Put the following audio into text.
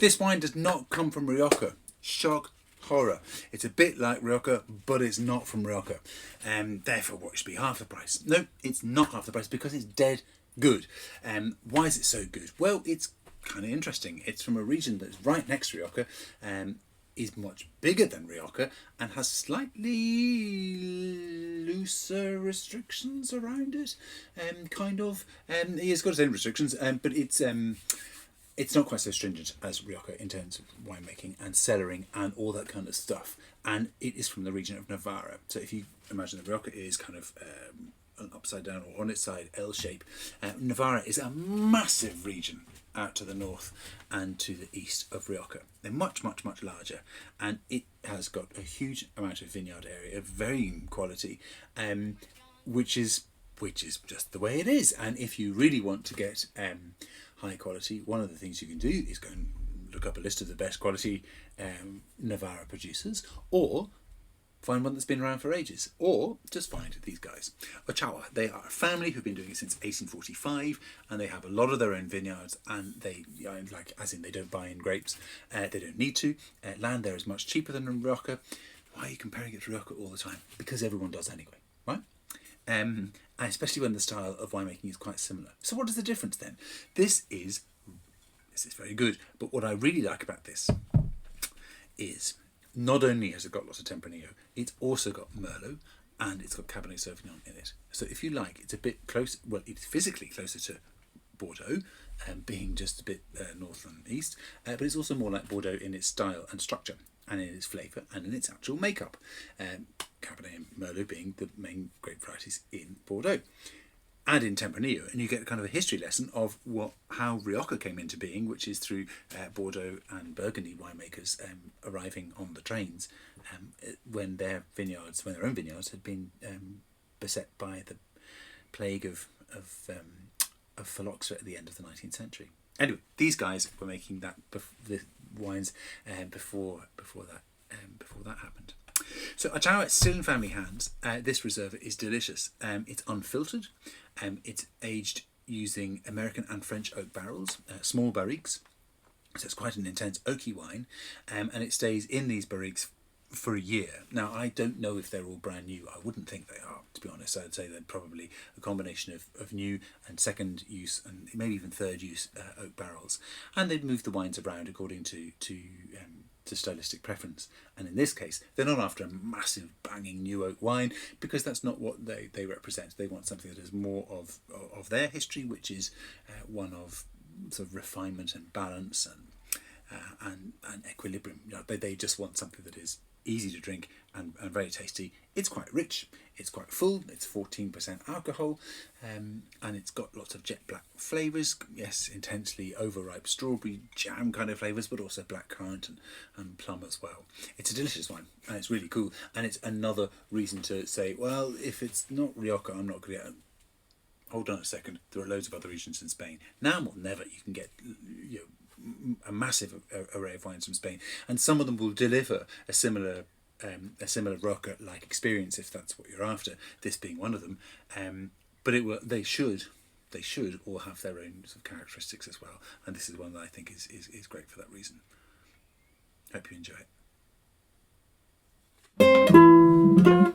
This wine does not come from Rioja. Shock, horror. It's a bit like Rioja, but it's not from Rioja. Therefore, what should be half the price? No, it's not half the price because it's dead good. Why is it so good? Well, it's kind of interesting. It's from a region that's right next to Rioja, is much bigger than Rioja, and has slightly looser restrictions around it. He has got his own restrictions, but it's not quite so stringent as Rioja in terms of winemaking and cellaring and all that kind of stuff. And it is from the region of Navarra. So if you imagine that Rioja is kind of an upside down or on its side L shape, Navarra is a massive region out to the north and to the east of Rioja. They're much, much, much larger, and it has got a huge amount of vineyard area, of varying quality, which is just the way it is. And if you really want to get high quality, one of the things you can do is go and look up a list of the best quality Navarra producers, or find one that's been around for ages, or just find these guys. Ochoa, they are a family who've been doing it since 1845, and they have a lot of their own vineyards, and they, as in they don't buy in grapes, they don't need to. Land there is much cheaper than in Rioja. Why are you comparing it to Rioja all the time? Because everyone does anyway, right? And especially when the style of winemaking is quite similar. So what is the difference then? This is very good, but what I really like about this is not only has it got lots of Tempranillo, it's also got Merlot and it's got Cabernet Sauvignon in it. So if you like, it's a bit close. Well, it's physically closer to Bordeaux, being just a bit north and east, but it's also more like Bordeaux in its style and structure, and in its flavour, and in its actual makeup. Cabernet and Merlot being the main grape varieties in Bordeaux. Add in Tempranillo, and you get kind of a history lesson of how Rioja came into being, which is through Bordeaux and Burgundy winemakers arriving on the trains when their own vineyards had been beset by the plague of phylloxera at the end of the 19th century. Anyway, these guys were making the wines before that happened. So Ochoa is still in family hands. This Reserva is delicious. It's unfiltered. It's aged using American and French oak barrels, small barriques. So it's quite an intense oaky wine, and it stays in these barriques for a year. Now, I don't know if they're all brand new. I wouldn't think they are, to be honest. I'd say they're probably a combination of new and second use and maybe even third use oak barrels. And they'd move the wines around according to stylistic preference. And in this case, they're not after a massive banging new oak wine, because that's not what they represent. They want something that is more of their history, which is one of sort of refinement and balance and equilibrium. They just want something that is easy to drink and very tasty. It's quite rich, it's quite full, it's 14% alcohol, and it's got lots of jet black flavours. Yes, intensely overripe strawberry jam kind of flavours, but also blackcurrant and plum as well. It's a delicious wine, and it's really cool, and it's another reason to say, well, if it's not Rioja, I'm not going to get. Hold on a second, there are loads of other regions in Spain. Now more than ever, you can get a massive array of wines from Spain, and some of them will deliver a similar Rioja-like experience if that's what you're after. This being one of them, but they should all have their own sort of characteristics as well, and this is one that I think is great for that reason. Hope you enjoy it.